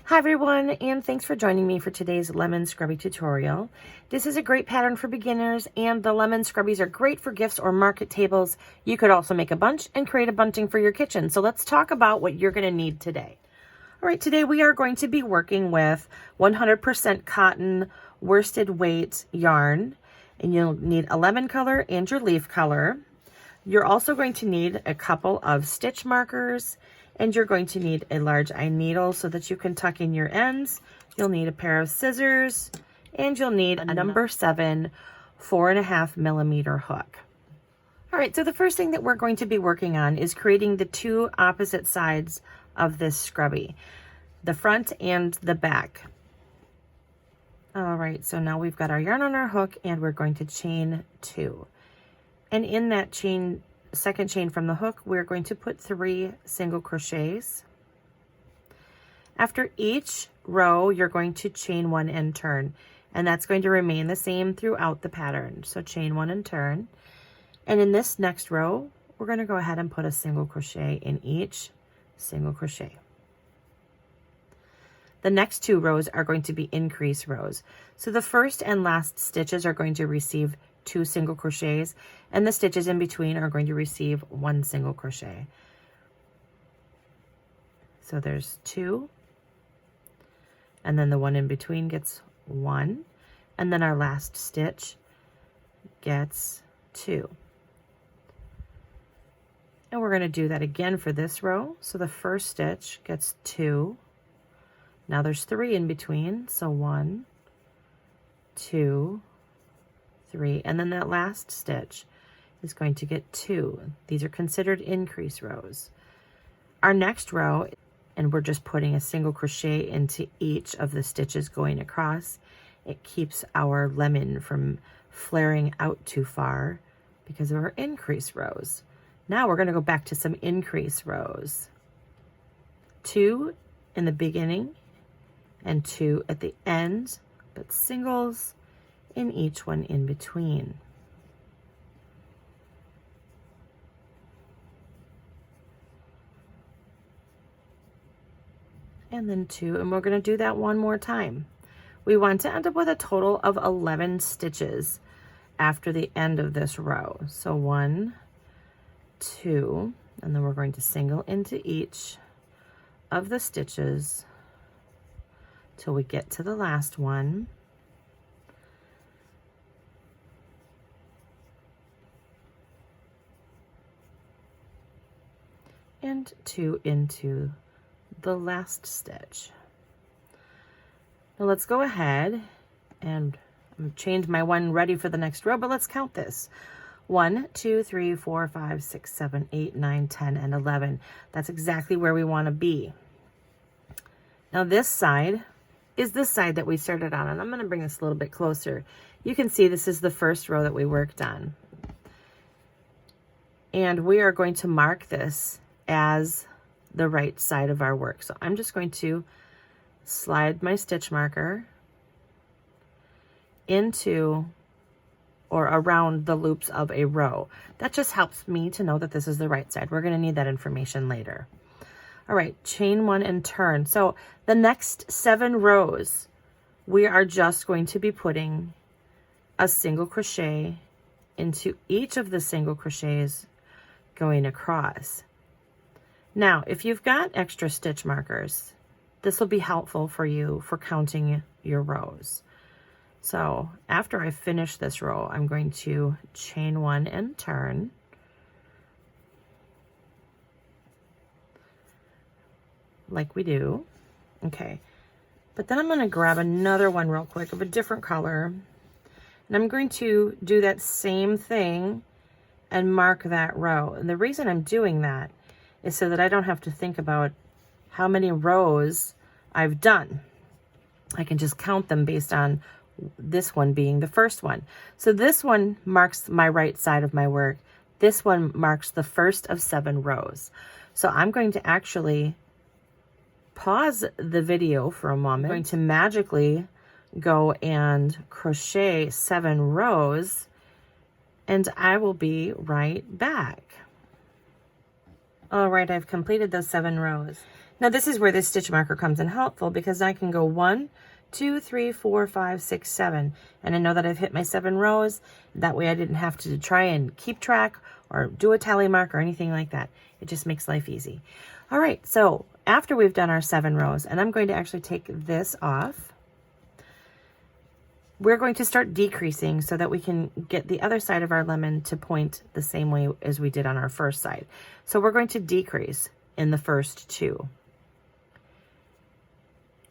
Hi everyone, and thanks for joining me for today's lemon scrubby tutorial. This is a great pattern for beginners, and the lemon scrubbies are great for gifts or market tables. You could also make a bunch and create a bunching for your kitchen. So let's talk about what you're going to need today. All right, today we are going to be working with 100% cotton worsted weight yarn, and you'll need a lemon color and your leaf color. You're also going to need a couple of stitch markers, and you're going to need a large eye needle so that you can tuck in your ends. You'll need a pair of scissors, and you'll need a number 7 4.5 millimeter hook. All right, so the first thing that we're going to be working on is creating the two opposite sides of this scrubby, the front and the back. All right, so now we've got our yarn on our hook, and we're going to chain 2. And in that second chain from the hook, we're going to put 3 single crochets. After each row, you're going to chain 1 and turn, and that's going to remain the same throughout the pattern. So chain 1 and turn. And in this next row, we're going to go ahead and put a single crochet in each single crochet. The next 2 rows are going to be increase rows. So the first and last stitches are going to receive 2 single crochets, and the stitches in between are going to receive 1 single crochet. So there's 2, and then the one in between gets 1, and then our last stitch gets 2. And we're going to do that again for this row. So the first stitch gets 2. Now there's 3 in between, so 1, 2, 3, and then that last stitch is going to get 2. These are considered increase rows. Our next row, and we're just putting a single crochet into each of the stitches going across. It keeps our lemon from flaring out too far because of our increase rows. Now we're going to go back to some increase rows. 2 in the beginning and 2 at the end, but singles in each one in between. And then 2, and we're going to do that one more time. We want to end up with a total of 11 stitches after the end of this row. So 1, 2, and then we're going to single into each of the stitches till we get to the last one. And 2 into the last stitch. Now let's go ahead and change my one ready for the next row, but let's count this. 1, 2, 3, 4, 5, 6, 7, 8, 9, 10, and 11. That's exactly where we want to be. Now this side is this side that we started on, and I'm going to bring this a little bit closer. You can see this is the first row that we worked on. And we are going to mark this as the right side of our work. So I'm just going to slide my stitch marker into or around the loops of a row. That just helps me to know that this is the right side. We're going to need that information later. All right, chain 1 and turn. So the next 7 rows, we are just going to be putting a single crochet into each of the single crochets going across. Now, if you've got extra stitch markers, this will be helpful for you for counting your rows. So after I finish this row, I'm going to chain 1 and turn. Like we do. Okay. But then I'm going to grab another one real quick of a different color. And I'm going to do that same thing and mark that row. And the reason I'm doing that is so that I don't have to think about how many rows I've done. I can just count them based on this one being the first one. So this one marks my right side of my work. This one marks the first of 7 rows. So I'm going to actually pause the video for a moment. I'm going to magically go and crochet 7 rows, and I will be right back. All right, I've completed those 7 rows. Now this is where this stitch marker comes in helpful, because I can go 1, 2, 3, 4, 5, 6, 7, and I know that I've hit my 7 rows. That way I didn't have to try and keep track or do a tally mark or anything like that. It just makes life easy. All right, so after we've done our 7 rows, and I'm going to actually take this off, we're going to start decreasing so that we can get the other side of our lemon to point the same way as we did on our first side. So we're going to decrease in the first 2.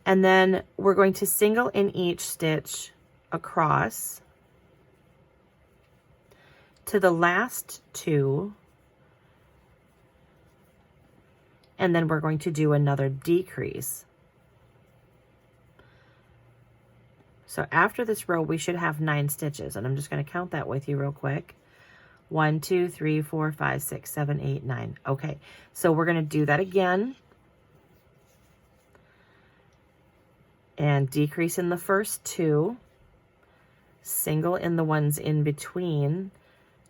And then we're going to single in each stitch across to the last 2. And then we're going to do another decrease. So after this row, we should have 9 stitches, and I'm just going to count that with you real quick. 1, 2, 3, 4, 5, 6, 7, 8, 9. Okay, so we're going to do that again. And decrease in the first 2. Single in the ones in between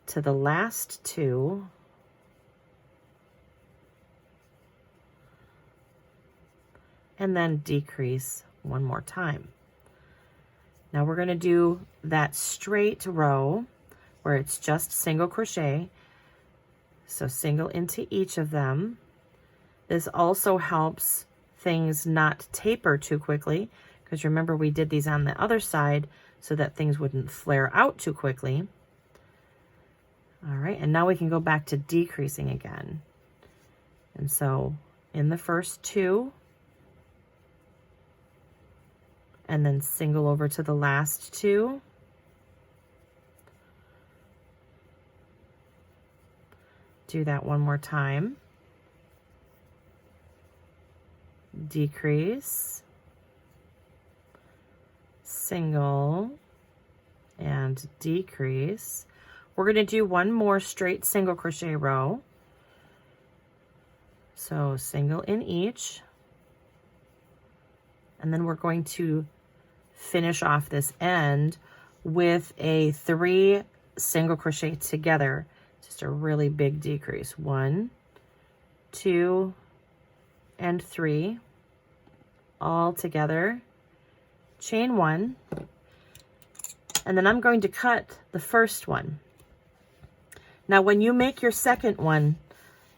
to the last 2. And then decrease one more time. Now we're going to do that straight row where it's just single crochet. So single into each of them. This also helps things not taper too quickly, because remember we did these on the other side so that things wouldn't flare out too quickly. All right, and now we can go back to decreasing again. And so in the first 2, and then single over to the last 2. Do that one more time. Decrease, single, and decrease. We're going to do one more straight single crochet row. So single in each. And then we're going to finish off this end with a 3 single crochet together, just a really big decrease. 1, 2, and 3 all together, chain 1, and then I'm going to cut the first one. Now when you make your second one,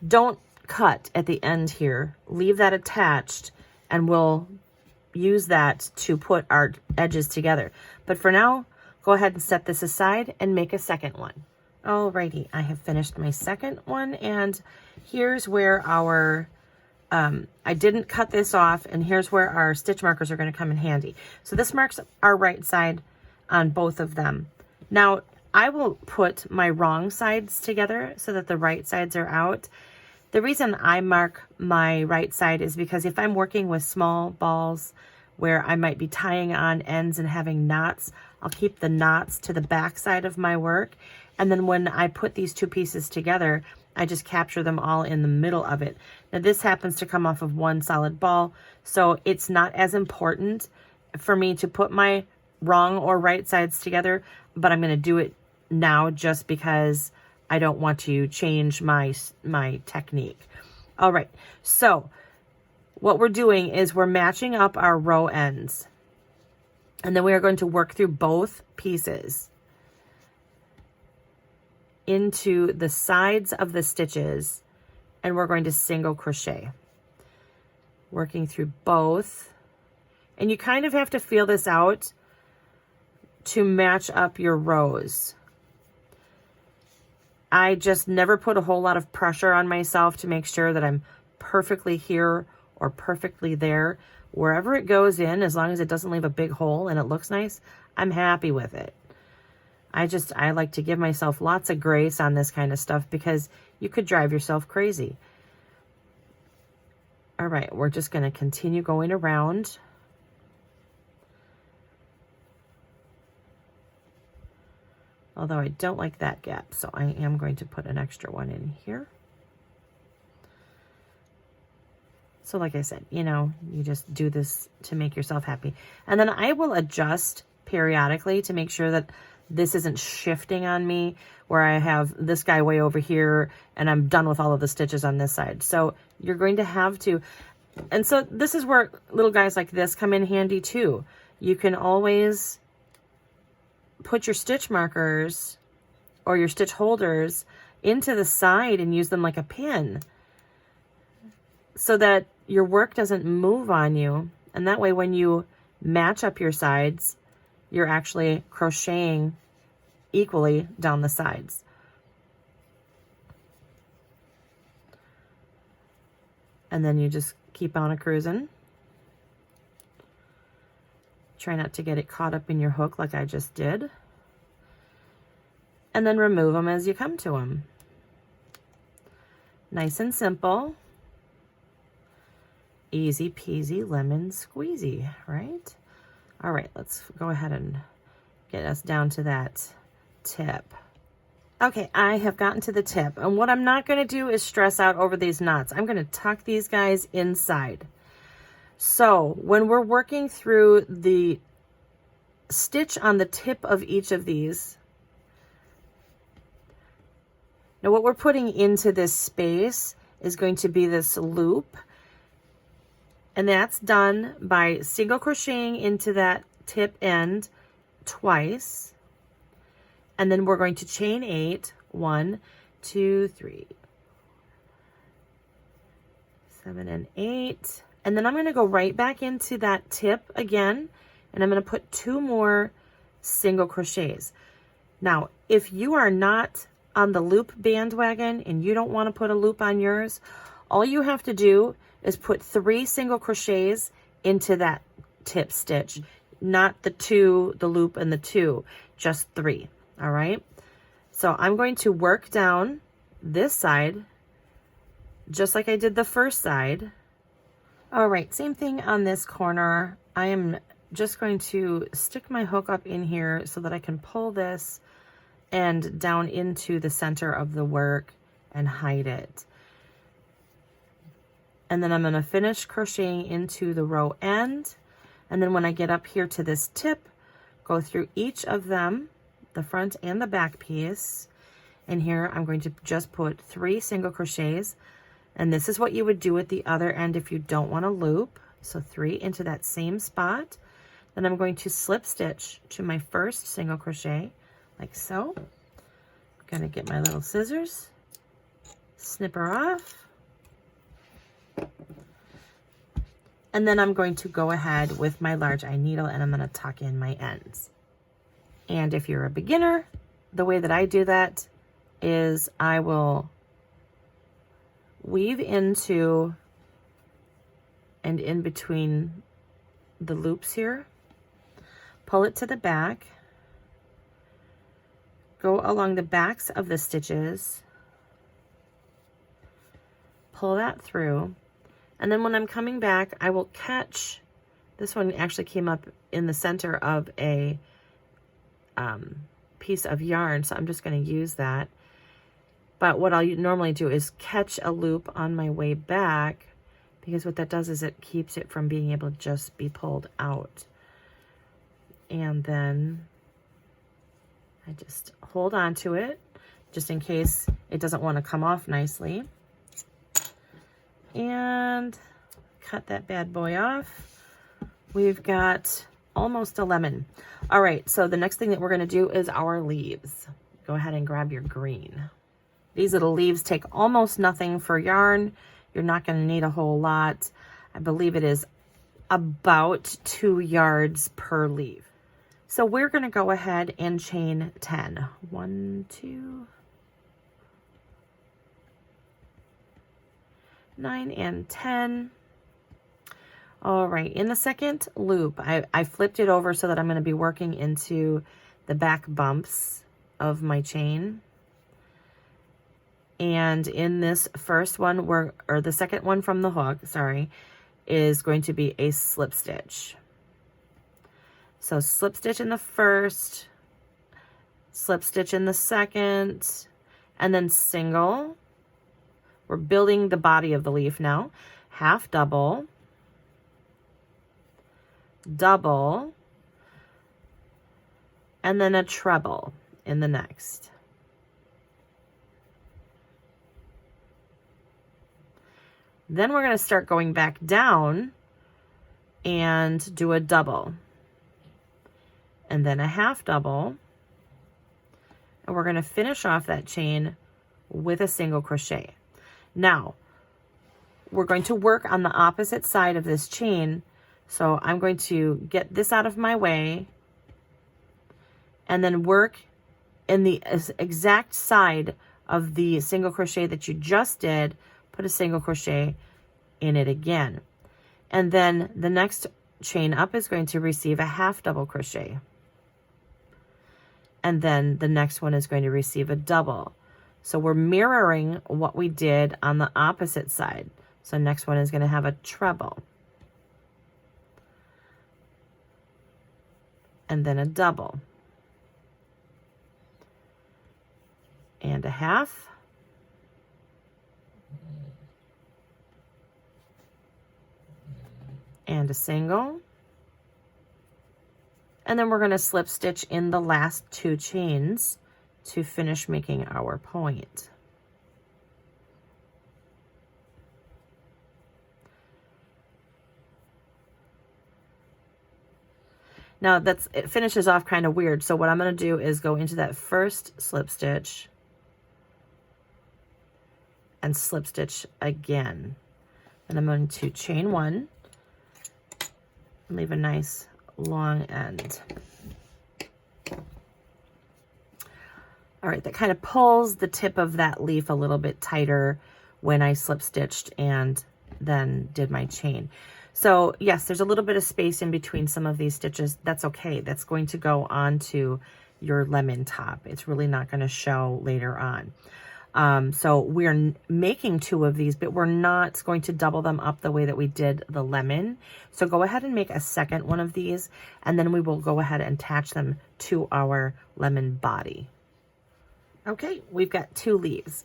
don't cut at the end here, leave that attached, and we'll use that to put our edges together. But for now, go ahead and set this aside and make a second one. Alrighty, I have finished my second one, and here's where our, I didn't cut this off, and here's where our stitch markers are going to come in handy. So this marks our right side on both of them. Now, I will put my wrong sides together so that the right sides are out. The reason I mark my right side is because if I'm working with small balls where I might be tying on ends and having knots, I'll keep the knots to the back side of my work. And then when I put these 2 pieces together, I just capture them all in the middle of it. Now this happens to come off of one solid ball, so it's not as important for me to put my wrong or right sides together, but I'm going to do it now just because I don't want to change my technique. All right, so what we're doing is we're matching up our row ends, and then we are going to work through both pieces into the sides of the stitches, and we're going to single crochet, working through both. And you kind of have to feel this out to match up your rows. I just never put a whole lot of pressure on myself to make sure that I'm perfectly here or perfectly there. Wherever it goes in, as long as it doesn't leave a big hole and it looks nice, I'm happy with it. I like to give myself lots of grace on this kind of stuff because you could drive yourself crazy. All right, we're just going to continue going around. Although I don't like that gap, so I am going to put an extra one in here. So like I said, you know, you just do this to make yourself happy. And then I will adjust periodically to make sure that this isn't shifting on me where I have this guy way over here and I'm done with all of the stitches on this side. So you're going to have to, And so this is where little guys like this come in handy too. You can always put your stitch markers or your stitch holders into the side and use them like a pin so that your work doesn't move on you. And that way when you match up your sides, you're actually crocheting equally down the sides. And then you just keep on cruising. Try not to get it caught up in your hook like I just did. And then remove them as you come to them. Nice and simple. Easy peasy lemon squeezy, right? All right, let's go ahead and get us down to that tip. Okay, I have gotten to the tip, and what I'm not going to do is stress out over these knots. I'm going to tuck these guys inside. So when we're working through the stitch on the tip of each of these, now what we're putting into this space is going to be this loop, and that's done by single crocheting into that tip end twice. And then we're going to chain 8, 1, 2, 3, 7, and 8. And then I'm going to go right back into that tip again, and I'm going to put 2 more single crochets. Now, if you are not on the loop bandwagon and you don't want to put a loop on yours, all you have to do is put 3 single crochets into that tip stitch, not the 2, the loop, and the 2, just 3. All right, so I'm going to work down this side just like I did the first side. All right, same thing on this corner. I am just going to stick my hook up in here so that I can pull this and down into the center of the work and hide it. And then I'm going to finish crocheting into the row end. And then when I get up here to this tip, go through each of them, the front and the back piece. And here I'm going to just put 3 single crochets. And this is what you would do at the other end if you don't want to loop. So 3 into that same spot. Then I'm going to slip stitch to my first single crochet like so. I'm going to get my little scissors, snip her off. And then I'm going to go ahead with my large eye needle and I'm going to tuck in my ends. And if you're a beginner, the way that I do that is I will weave into and in between the loops here, pull it to the back, go along the backs of the stitches, pull that through, and then when I'm coming back, I will catch, this one actually came up in the center of a piece of yarn, so I'm just going to use that. But what I'll normally do is catch a loop on my way back, because what that does is it keeps it from being able to just be pulled out. And then I just hold on to it just in case it doesn't want to come off nicely. And cut that bad boy off. We've got almost a lemon. All right, so the next thing that we're going to do is our leaves. Go ahead and grab your green. These little leaves take almost nothing for yarn. You're not going to need a whole lot. I believe it is about 2 yards per leaf. So we're going to go ahead and chain 10. 1, 2, 9, and 10. All right, in the second loop, I flipped it over so that I'm going to be working into the back bumps of my chain. And in this first one, or the second one from the hook, sorry, is going to be a slip stitch. So slip stitch in the first, slip stitch in the second, and then single. We're building the body of the leaf now. Half double, double, and then a treble in the next. Then we're going to start going back down and do a double, and then a half double, and we're going to finish off that chain with a single crochet. Now we're going to work on the opposite side of this chain, so I'm going to get this out of my way and then work in the exact side of the single crochet that you just did, put a single crochet in it again. And then the next chain up is going to receive a half double crochet. And then the next one is going to receive a double. So we're mirroring what we did on the opposite side. So next one is going to have a treble. And then a double. And a half. And a single. And then we're going to slip stitch in the last 2 chains to finish making our point. Now it finishes off kind of weird. So what I'm going to do is go into that first slip stitch and slip stitch again. And I'm going to chain 1 and leave a nice long end. All right, that kind of pulls the tip of that leaf a little bit tighter when I slip stitched and then did my chain. So yes, there's a little bit of space in between some of these stitches. That's okay. That's going to go onto your lemon top. It's really not going to show later on. So we're making 2 of these, but we're not going to double them up the way that we did the lemon. So go ahead and make a second one of these, and then we will go ahead and attach them to our lemon body. Okay, we've got 2 leaves.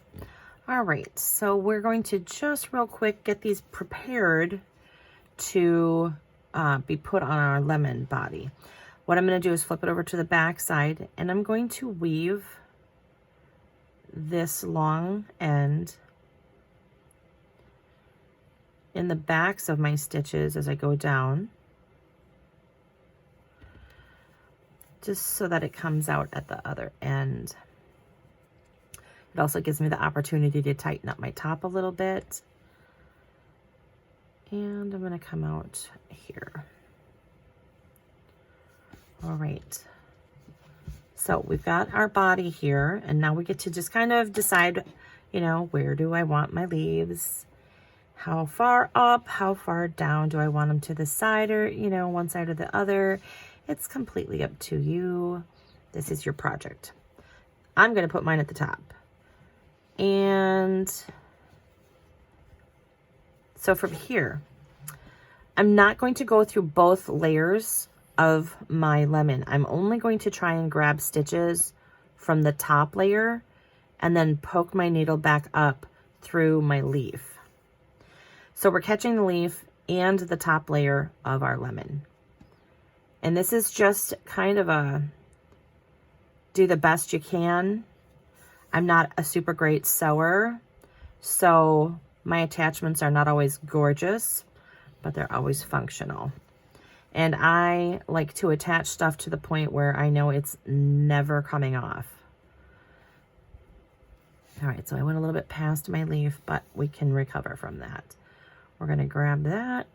All right, so we're going to just real quick get these prepared to be put on our lemon body. What I'm going to do is flip it over to the back side, and I'm going to weave this long end in the backs of my stitches as I go down, just so that it comes out at the other end. It also gives me the opportunity to tighten up my top a little bit. And I'm going to come out here. All right. So we've got our body here, and now we get to just kind of decide, you know, where do I want my leaves? How far up, how far down? Do I want them to the side or, you know, one side or the other? It's completely up to you. This is your project. I'm going to put mine at the top. And so from here, I'm not going to go through both layers of my lemon. I'm only going to try and grab stitches from the top layer and then poke my needle back up through my leaf. So we're catching the leaf and the top layer of our lemon. And this is just kind of a do the best you can. I'm not a super great sewer, so my attachments are not always gorgeous, but they're always functional. And I like to attach stuff to the point where I know it's never coming off. All right, so I went a little bit past my leaf, but we can recover from that. We're going to grab that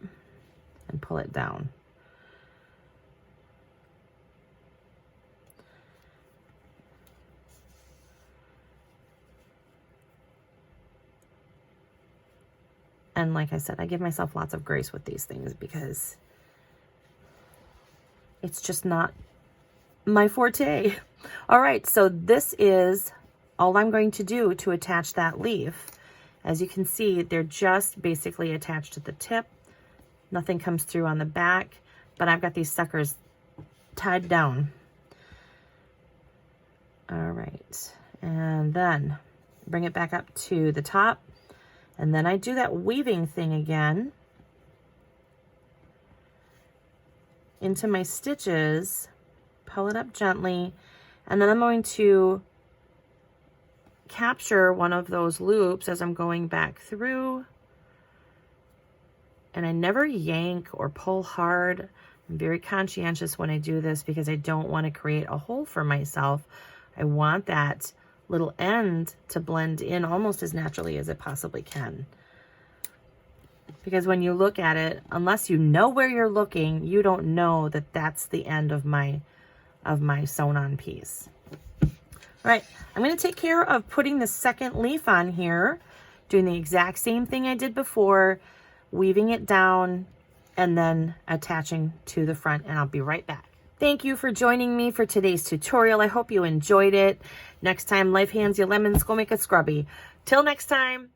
and pull it down. And like I said, I give myself lots of grace with these things because it's just not my forte. All right, so this is all I'm going to do to attach that leaf. As you can see, they're just basically attached to the tip. Nothing comes through on the back, but I've got these suckers tied down. All right, and then bring it back up to the top. And then I do that weaving thing again into my stitches, pull it up gently, and then I'm going to capture one of those loops as I'm going back through And I never yank or pull hard. I'm very conscientious when I do this because I don't want to create a hole for myself. I want that little end to blend in almost as naturally as it possibly can. Because when you look at it, unless you know where you're looking, you don't know that that's the end of my sewn on piece. All right, I'm going to take care of putting the second leaf on here, doing the exact same thing I did before, weaving it down and then attaching to the front, and I'll be right back. Thank you for joining me for today's tutorial. I hope you enjoyed it. Next time, life hands you lemons, go make a scrubby. Till next time.